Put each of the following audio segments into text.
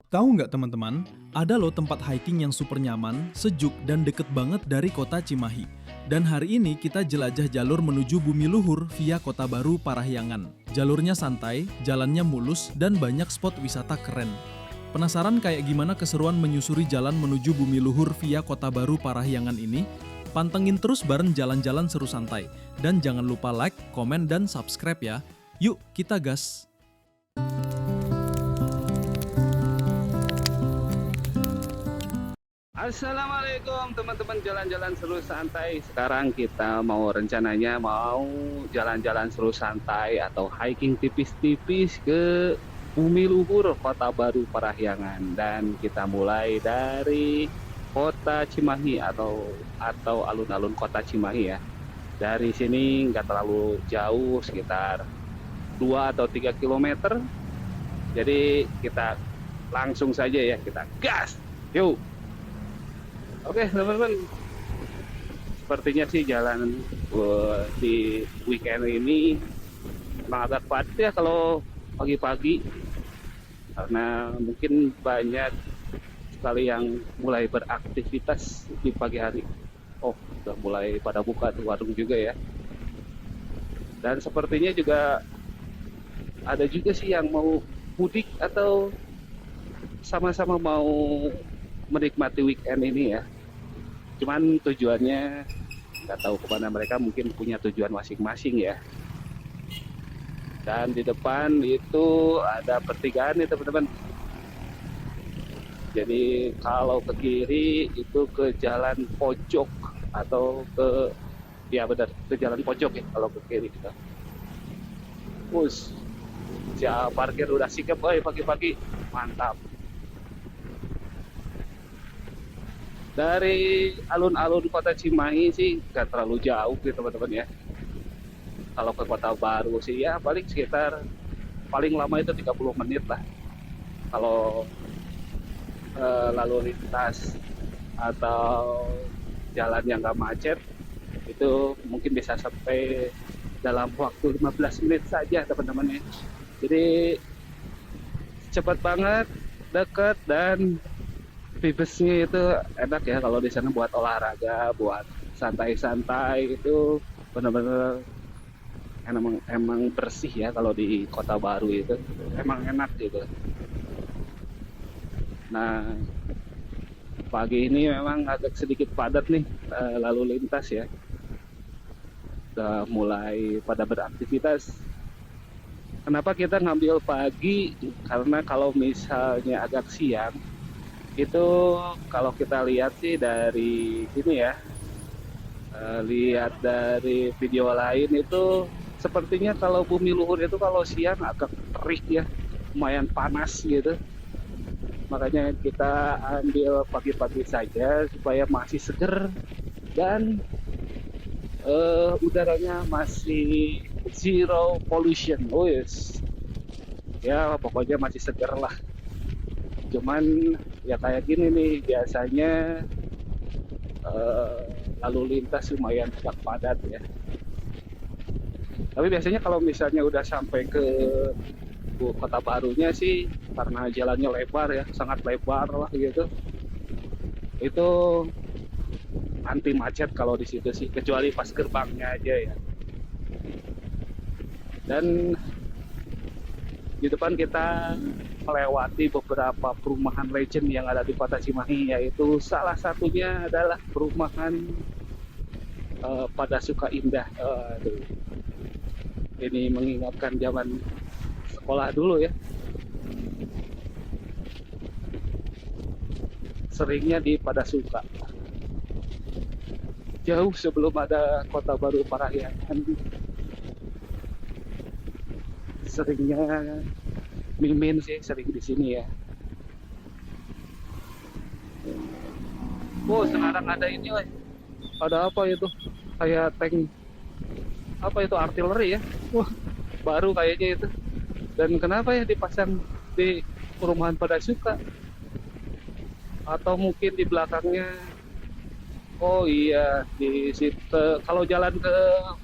Tahu nggak teman-teman, ada loh tempat hiking yang super nyaman, sejuk, dan deket banget dari kota Cimahi. Dan hari ini kita jelajah jalur menuju Bumi Luhur via Kota Baru Parahyangan. Jalurnya santai, jalannya mulus, dan banyak spot wisata keren. Penasaran kayak gimana keseruan menyusuri jalan menuju Bumi Luhur via Kota Baru Parahyangan ini? Pantengin terus bareng jalan-jalan seru santai. Dan jangan lupa like, komen, dan subscribe ya. Yuk, kita gas! Assalamualaikum teman-teman jalan-jalan seru santai. Sekarang kita rencananya mau jalan-jalan seru santai atau hiking tipis-tipis ke Bumi Luhur Kota Baru Parahyangan, dan kita mulai dari Kota Cimahi atau alun-alun Kota Cimahi ya. Dari sini nggak terlalu jauh, sekitar 2 atau 3 kilometer. Jadi kita langsung saja ya, kita gas. Yuk. Oke teman-teman, sepertinya sih jalan di weekend ini memang agak padat ya kalau pagi-pagi, karena mungkin banyak sekali yang mulai beraktivitas di pagi hari. Oh, sudah mulai pada buka tuh warung juga ya. Dan sepertinya juga ada juga sih yang mau mudik atau sama-sama mau menikmati weekend ini ya. Cuman tujuannya nggak tahu kemana, mereka mungkin punya tujuan masing-masing ya. Dan di depan itu ada pertigaan nih teman-teman. Jadi kalau ke kiri itu ke jalan pojok atau ya benar, ke jalan pojok ya kalau ke kiri kita. Bus, parkir udah sikap, pagi-pagi mantap. Dari alun-alun Kota Cimahi sih nggak terlalu jauh gitu teman-teman ya. Kalau ke Kota Baru sih ya paling sekitar, paling lama itu 30 menit lah. Kalau lalu lintas atau jalan yang nggak macet itu mungkin bisa sampai dalam waktu 15 menit saja teman-teman ya. Jadi cepat banget, dekat, dan vibesnya itu enak ya kalau di sana buat olahraga, buat santai-santai. Itu benar-benar emang bersih ya kalau di Kota Baru itu, emang enak gitu. Nah, pagi ini memang agak sedikit padat nih lalu lintas ya. Udah mulai pada beraktivitas. Kenapa kita ngambil pagi? Karena kalau misalnya agak siang itu, kalau kita lihat sih dari ini ya, lihat dari video lain itu sepertinya kalau Bumi Luhur itu kalau siang agak terik ya, lumayan panas gitu. Makanya kita ambil pagi-pagi saja supaya masih seger dan udaranya masih zero pollution. Oh yes, ya pokoknya masih seger lah. Cuman ya kayak gini nih biasanya lalu lintas lumayan agak padat ya. Tapi biasanya kalau misalnya udah sampai ke Kota Barunya sih, karena jalannya lebar ya, sangat lebar lah gitu, itu anti macet kalau di situ sih, kecuali pas gerbangnya aja ya. Dan di depan kita melewati beberapa perumahan legend yang ada di Kota Cimahi, yaitu salah satunya adalah perumahan Padasuka Indah. Ini mengingatkan zaman sekolah dulu ya. Seringnya di Padasuka. Jauh sebelum ada Kota Baru Parahyangan. Seringnya Mimin sih sering di sini ya. Oh, sekarang ada ini, woy. Ada apa itu? Kayak tank, apa itu, artileri ya? Wah, baru kayaknya itu. Dan kenapa ya dipasang di perumahan Padasuka? Atau mungkin di belakangnya? Oh iya, di situ kalau jalan ke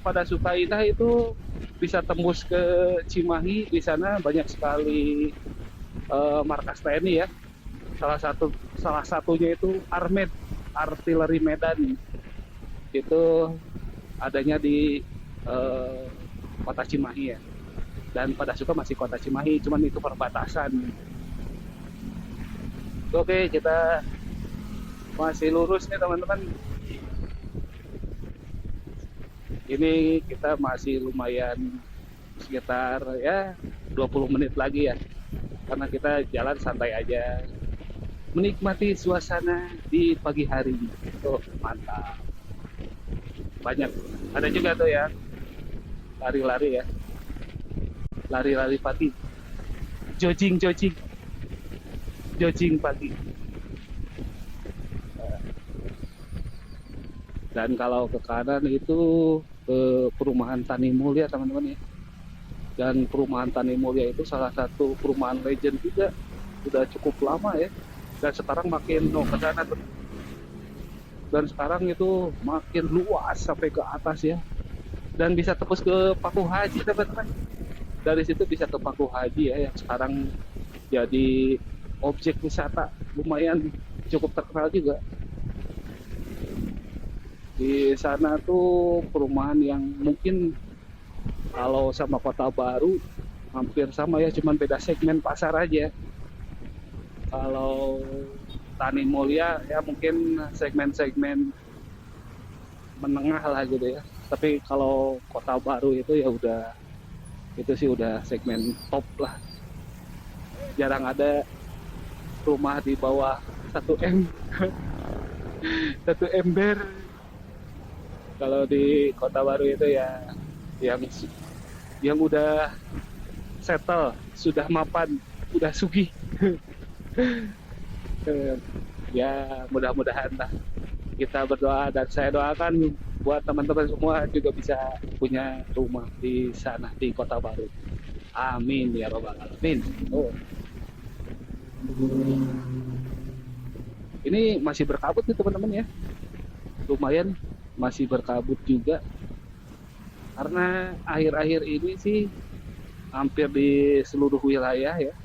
Padasuka Indah itu bisa tembus ke Cimahi. Di sana banyak sekali markas TNI ya. Salah satunya itu Armed, Artileri Medan. Itu adanya di eh, kota Cimahi ya. Dan pada suka masih kota Cimahi, cuman itu perbatasan. Oke, kita masih lurus nih teman-teman. Ini kita masih lumayan sekitar ya 20 menit lagi ya. Karena kita jalan santai aja. Menikmati suasana di pagi hari. Tuh, mantap. Banyak. Ada juga tuh ya lari-lari ya. Lari-lari pagi. Jogging pagi. Dan kalau ke kanan itu ke perumahan Tani Mulia teman-teman ya. Dan perumahan Tani Mulia itu salah satu perumahan legend juga, udah cukup lama ya. Dan sekarang makin ke sana tuh. Dan sekarang itu makin luas sampai ke atas ya. Dan bisa tembus ke Paku Haji teman-teman. Dari situ bisa ke Paku Haji ya, yang sekarang jadi objek wisata lumayan cukup terkenal juga. Di sana tuh perumahan yang mungkin kalau sama Kota Baru hampir sama ya, cuman beda segmen pasar aja. Kalau Tani Mulia ya mungkin segmen-segmen menengah lah gitu ya. Tapi kalau Kota Baru itu ya udah, itu sih udah segmen top lah. Jarang ada rumah di bawah 1 M. 1 ember. Kalau di Kota Baru itu ya yang udah settle, sudah mapan, udah sugih. Ya mudah-mudahan lah, kita berdoa dan saya doakan buat teman-teman semua juga bisa punya rumah di sana di Kota Baru. Amin ya robbal alamin. Oh. Ini masih berkabut nih teman-teman ya. Lumayan masih berkabut juga. Karena akhir-akhir ini sih hampir di seluruh wilayah ya,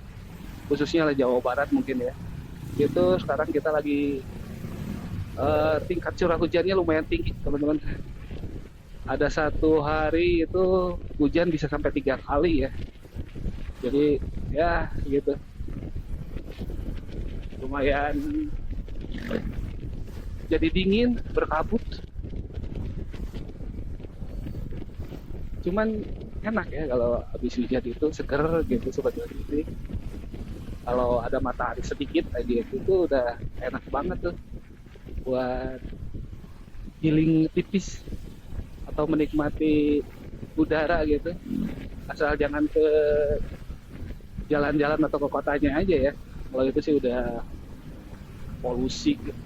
khususnya Jawa Barat mungkin ya, itu sekarang kita lagi tingkat curah hujannya lumayan tinggi teman-teman. Ada satu hari itu hujan bisa sampai 3 kali ya. Jadi ya gitu, lumayan jadi dingin, berkabut. Cuman enak ya kalau habis hujan itu, seger gitu sebetulnya ini. Kalau ada matahari sedikit aja itu udah enak banget tuh buat healing tipis atau menikmati udara gitu. Asal jangan ke jalan-jalan atau ke kotanya aja ya. Kalau itu sih udah polusi gitu.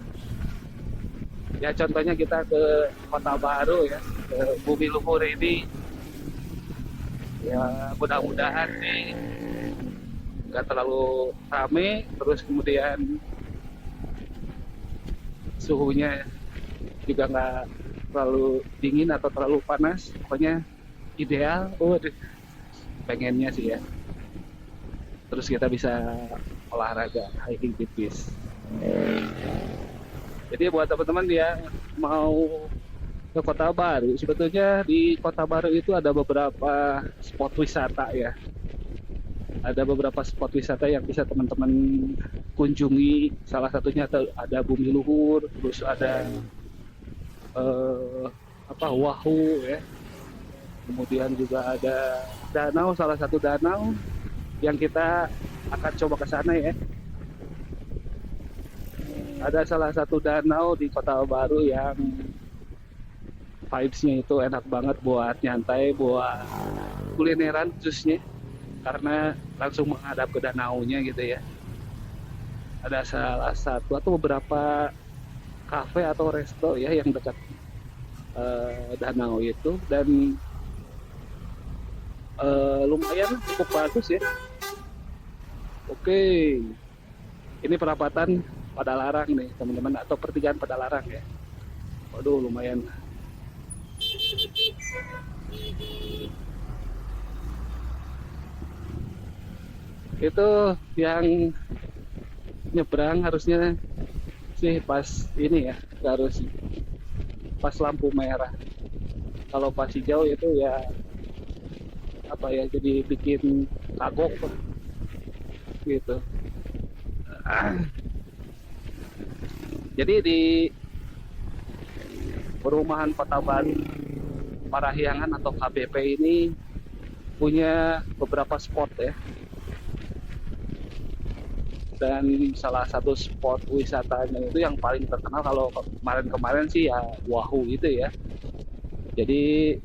Ya contohnya kita ke Kota Baru ya, ke Bumi Luhur ini. Ya mudah-mudahan nih nggak terlalu rame, terus kemudian suhunya juga nggak terlalu dingin atau terlalu panas, pokoknya ideal. Pengennya sih ya, terus kita bisa olahraga hiking tipis. Jadi buat teman-teman yang mau ke Kota Baru, sebetulnya di Kota Baru itu ada beberapa spot wisata ya. Ada beberapa spot wisata yang bisa teman-teman kunjungi. Salah satunya ada Bumi Luhur, terus ada Wahu ya. Kemudian juga ada danau, salah satu danau yang kita akan coba ke sana ya. Ada salah satu danau di Kota Baru yang vibes-nya itu enak banget buat nyantai, buat kulineran khususnya, karena langsung menghadap ke danaunya gitu ya. Ada salah satu atau beberapa kafe atau resto ya yang dekat danau itu, dan lumayan cukup bagus ya. Oke, ini perapatan Padalarang nih teman-teman, atau pertigaan Padalarang ya. Waduh, lumayan. Itu yang nyebrang harusnya sih pas ini ya, harus pas lampu merah. Kalau pas hijau itu ya apa ya, jadi bikin kagok gitu. Jadi di perumahan Kota Baru Parahyangan atau KBP ini punya beberapa spot ya, dan salah satu spot wisatanya itu yang paling terkenal kalau kemarin-kemarin sih ya Wahoo itu ya. Jadi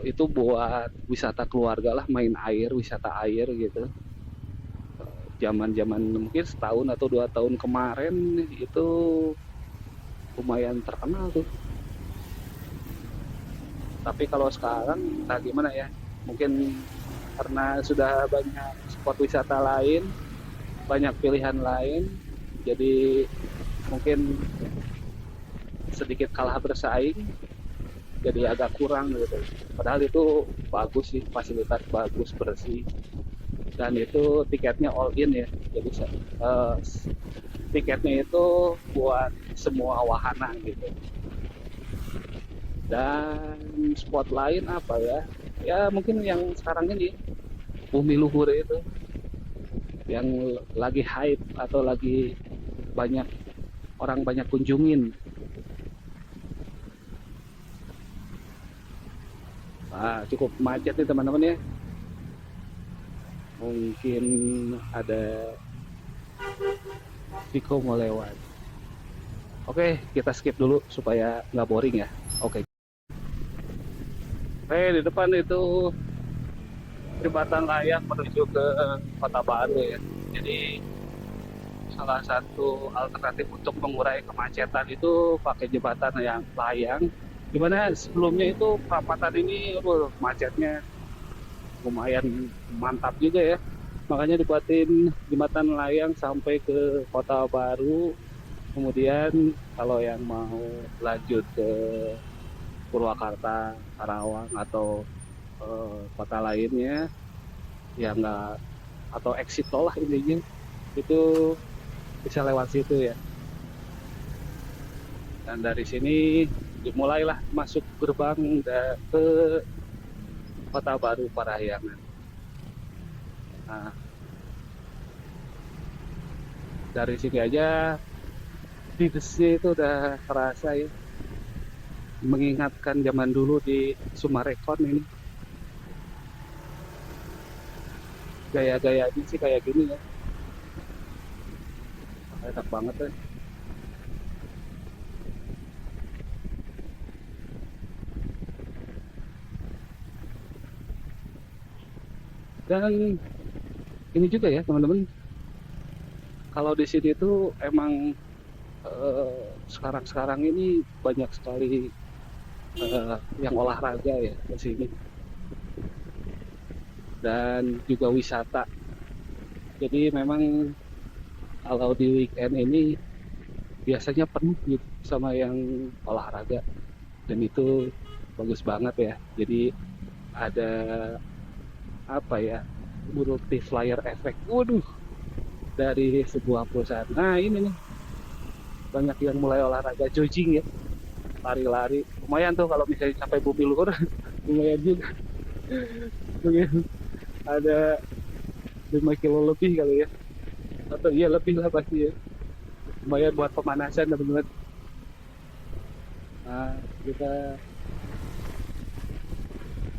itu buat wisata keluarga lah, main air, wisata air gitu. Zaman-zaman mungkin setahun atau 2 tahun kemarin itu lumayan terkenal tuh. Tapi kalau sekarang entah gimana ya, mungkin karena sudah banyak spot wisata lain, banyak pilihan lain, jadi mungkin sedikit kalah bersaing, jadi agak kurang gitu. Padahal itu bagus sih, fasilitas bagus, bersih, dan itu tiketnya all in ya. Jadi tiketnya itu buat semua wahana gitu. Dan spot lain apa ya? Ya mungkin yang sekarang ini Bumi Luhur itu yang lagi hype atau lagi banyak orang banyak kunjungin. Cukup macet nih teman-teman ya. Mungkin ada Viko mau lewat. Oke, kita skip dulu supaya nggak boring ya. Oke, di depan itu jembatan layang menuju ke Kota Baru ya. Jadi salah satu alternatif untuk mengurai kemacetan itu pakai jembatan yang layang. Dimana sebelumnya itu perapatan ini macetnya lumayan mantap juga ya. Makanya dibuatin jembatan layang sampai ke Kota Baru. Kemudian kalau yang mau lanjut ke Purwakarta, Karawang atau kota lainnya ya nggak, atau exit tol lah intinya, itu bisa lewat situ ya. Dan dari sini dimulailah masuk gerbang ke Kota Baru Parahyangan. Nah, dari sini aja vibesnya itu udah terasa ya, mengingatkan zaman dulu di Sumarekon ini. Gaya-gayanya sih kayak gini ya, enak banget ya. Dan ini juga ya teman-teman, kalau di sini tuh emang sekarang-sekarang ini banyak sekali yang olahraga ya di sini, dan juga wisata. Jadi memang kalau di weekend ini biasanya penuh gitu sama yang olahraga, dan itu bagus banget ya. Jadi ada apa ya, multiplier effect, waduh, dari sebuah perusahaan. Nah ini nih, banyak yang mulai olahraga jogging ya, lari-lari. Lumayan tuh kalau misalnya sampai Bumi Luhur, lumayan juga. Mungkin ada 5 kilo lebih kali ya, atau iya lebih lah pasti ya. Lumayan buat pemanasan teman-teman. Nah kita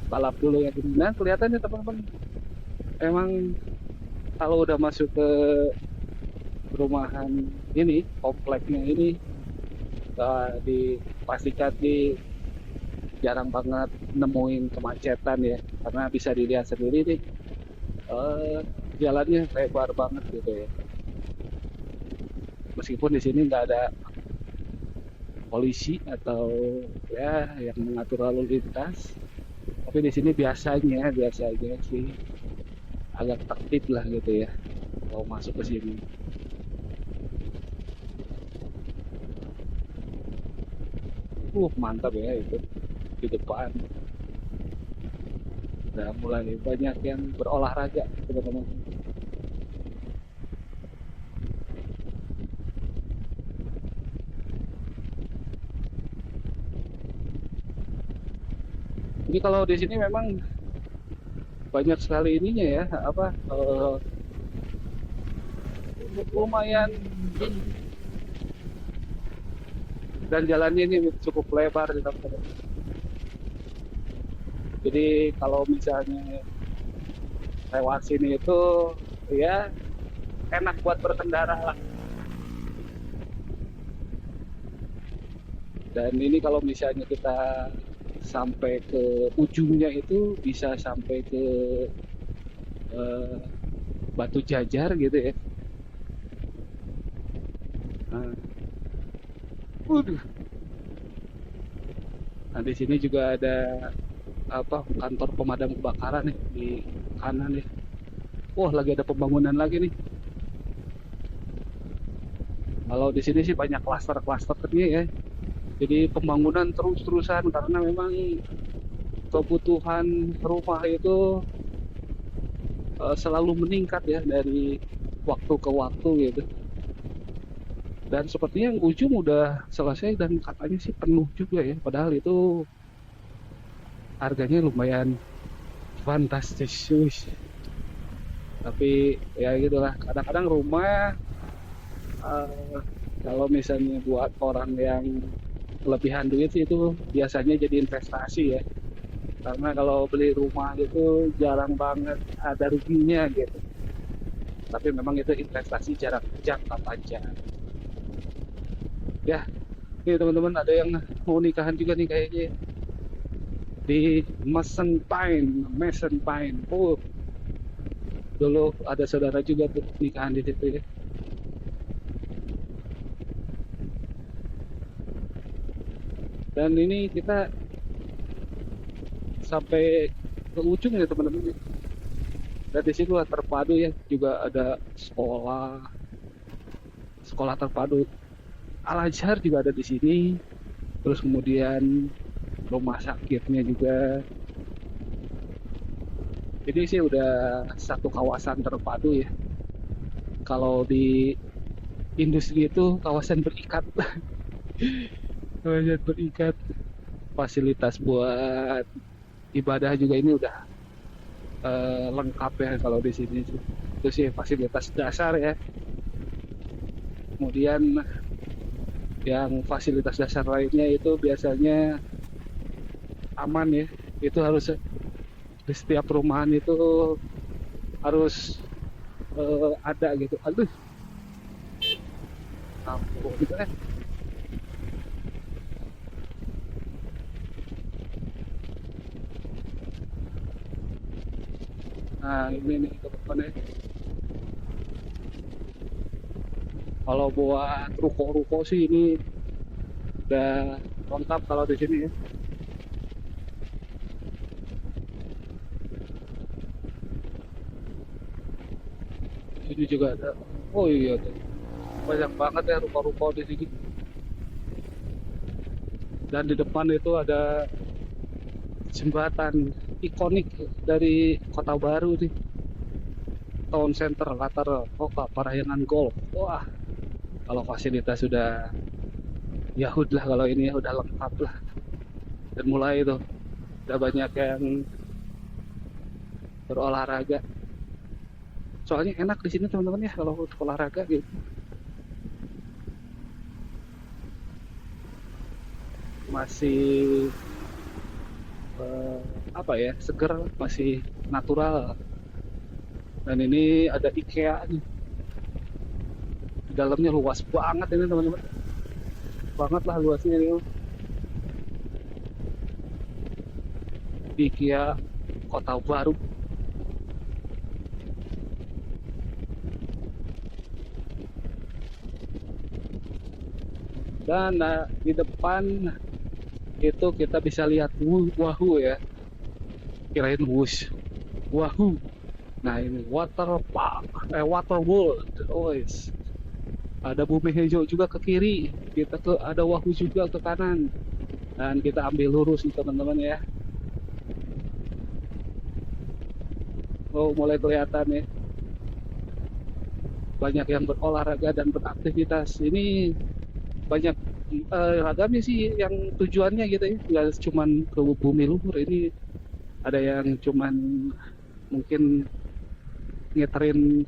balap dulu ya. Nah kelihatannya teman-teman, emang kalau udah masuk ke perumahan ini, kompleknya ini, dipastikan jarang banget nemuin kemacetan ya, karena bisa dilihat sendiri nih, jalannya lebar banget gitu ya. Meskipun di sini nggak ada polisi atau ya yang mengatur lalu lintas, tapi di sini biasanya sih agak tertib lah gitu ya kalau masuk ke sini. Mantap ya itu di depan. Udah mulai banyak yang berolahraga teman-teman. Ini kalau di sini memang banyak sekali ininya ya, lumayan, dan jalannya ini cukup lebar di teman-teman. Jadi kalau misalnya lewat sini itu ya enak buat berkendara lah. Dan ini kalau misalnya kita sampai ke ujungnya itu bisa sampai ke eh, Batu Jajar gitu ya. Nah, waduh. Nah, di sini juga ada kantor pemadam kebakaran nih di kanan nih. Wah, lagi ada pembangunan lagi nih. Kalau di sini sih banyak klaster-klasternya ya. Jadi pembangunan terus-terusan karena memang kebutuhan rumah itu selalu meningkat ya dari waktu ke waktu gitu. Dan sepertinya yang ujung udah selesai dan katanya sih penuh juga ya. Padahal itu harganya lumayan fantastis. Wush. Tapi ya gitulah. Kadang-kadang rumah eh, kalau misalnya buat orang yang kelebihan duit sih itu biasanya jadi investasi ya. Karena kalau beli rumah itu jarang banget ada ruginya gitu. Tapi memang itu investasi jangka panjang. Ya, ini teman-teman ada yang mau nikahan juga nih kayaknya di Mesen Pine. Oh, dulu ada saudara juga tuh nikahan di situ ya. Dan ini kita sampai ke ujung ya teman-teman. Dan di situ terpadu ya, juga ada sekolah terpadu Al Azhar juga ada di sini. Terus kemudian rumah sakitnya juga. Ini sih udah satu kawasan terpadu ya. Kalau di industri itu kawasan berikat. Kawasan berikat. Fasilitas buat ibadah juga ini udah lengkap ya kalau di sini sih. Itu sih fasilitas dasar ya. Kemudian yang fasilitas dasar lainnya itu biasanya aman ya. Itu harus di setiap perumahan itu harus ada gitu. Aduh, ampun gitu kan. Nah ini nih teman-teman ya. Kalau buat ruko-ruko sih ini udah lengkap kalau di sini ya. Ini juga ada. Oh iya tuh. Banyak banget ya ruko-ruko di sini. Dan di depan itu ada jembatan ikonik dari Kota Baru nih. Town Center latar kota Parahyangan Golf. Wah, kalau fasilitas sudah Yahud lah kalau ini ya udah lengkap lah. Dan mulai itu udah banyak yang berolahraga. Soalnya enak di sini teman-teman ya kalau untuk olahraga gitu. Masih seger, masih natural. Dan ini ada IKEA nih. Di dalamnya luas banget ini teman-teman. Banget lah luasnya ini. IKEA Kota Baru. Dan di depan itu kita bisa lihat Wahoo ya. Kirain Wush. Wahoo. Nah ini water world. Oh yes. Ada bumi hijau juga ke kiri. Ada Wahoo juga ke kanan. Dan kita ambil lurus nih teman-teman ya. Oh mulai kelihatan ya. Banyak yang berolahraga dan beraktivitas. Ini banyak ragamnya sih yang tujuannya gitu ya, nggak cuman ke bumi luhur. Ini ada yang cuman mungkin ngeterin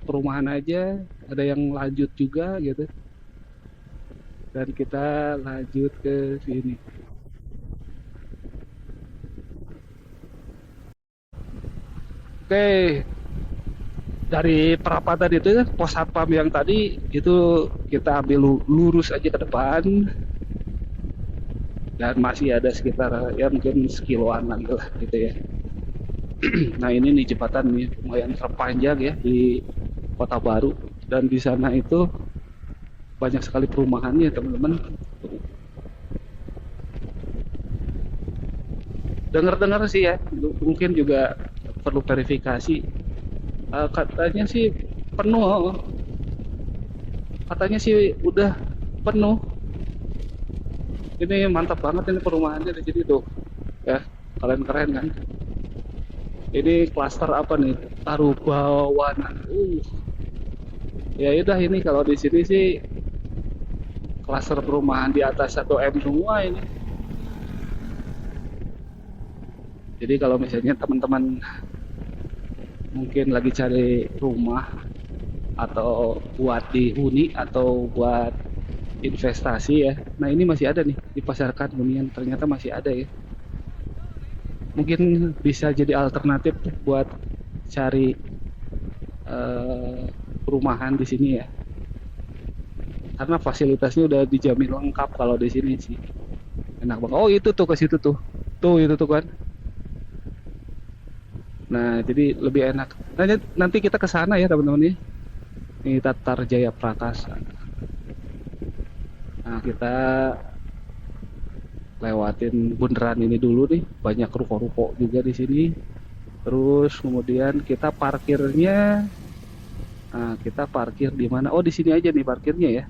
perumahan aja, ada yang lanjut juga gitu. Dan kita lanjut ke sini. Oke, dari perapatan itu pos satpam yang tadi itu kita ambil lurus aja ke depan, dan masih ada sekitar ya mungkin sekiloan lagi lah gitu ya. Nah ini nih jembatan nih lumayan terpanjang ya di Kota Baru, dan di sana itu banyak sekali perumahannya teman-teman. Dengar-dengar sih ya, mungkin juga perlu verifikasi. Katanya sih penuh, katanya sih udah penuh. Ini mantap banget ini perumahannya di sini tuh, ya kalian keren kan? Ini klaster apa nih? Tarubawana. Ya udah ini kalau di sini sih klaster perumahan di atas 1 M semua ini. Jadi kalau misalnya teman-teman mungkin lagi cari rumah atau buat dihuni atau buat investasi ya, nah ini masih ada nih di Pasar Hunian, ternyata masih ada ya. Mungkin bisa jadi alternatif buat cari perumahan di sini ya, karena fasilitasnya udah dijamin lengkap kalau di sini sih. Enak banget. Oh itu tuh ke situ tuh, itu tuh kan. Nah jadi lebih enak. Nanti kita ke sana ya teman-teman ya. Ini Tatar Jaya Prakasa. Nah kita lewatin bundaran ini dulu nih, banyak ruko-ruko juga di sini. Terus kemudian kita parkirnya, nah kita parkir di mana? Oh di sini aja nih parkirnya ya.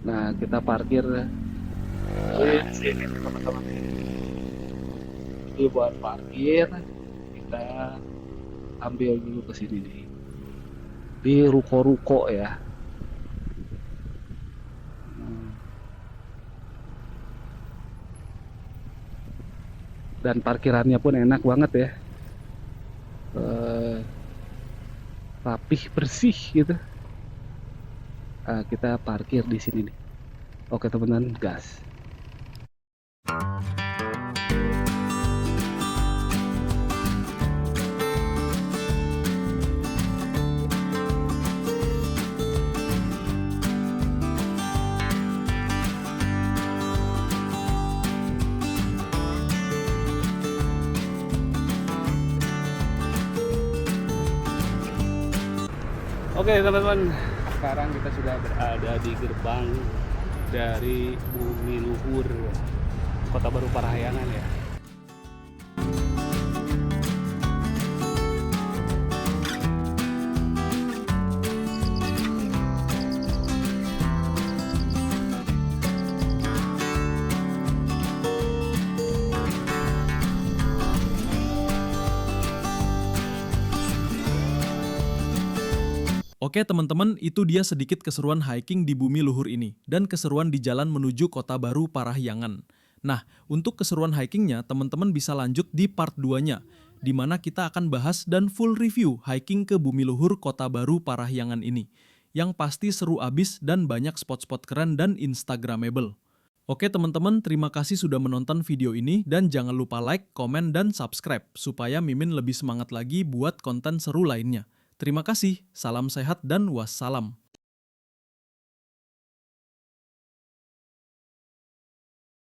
Nah kita parkir di sini teman-teman. Jadi buat parkir kita ambil dulu ke sini nih, di ruko-ruko ya. Dan parkirannya pun enak banget ya, rapih bersih gitu. Kita parkir di sini nih. Oke teman-teman, gas. Oke teman-teman, sekarang kita sudah berada di gerbang dari Bumi Luhur Kota Baru Parahyangan ya. Oke teman-teman, itu dia sedikit keseruan hiking di Bumi Luhur ini dan keseruan di jalan menuju Kota Baru Parahyangan. Nah, untuk keseruan hikingnya teman-teman bisa lanjut di part 2-nya, di mana kita akan bahas dan full review hiking ke Bumi Luhur Kota Baru Parahyangan ini, yang pasti seru abis dan banyak spot-spot keren dan instagramable. Oke teman-teman, terima kasih sudah menonton video ini dan jangan lupa like, komen, dan subscribe supaya Mimin lebih semangat lagi buat konten seru lainnya. Terima kasih, salam sehat dan wassalam.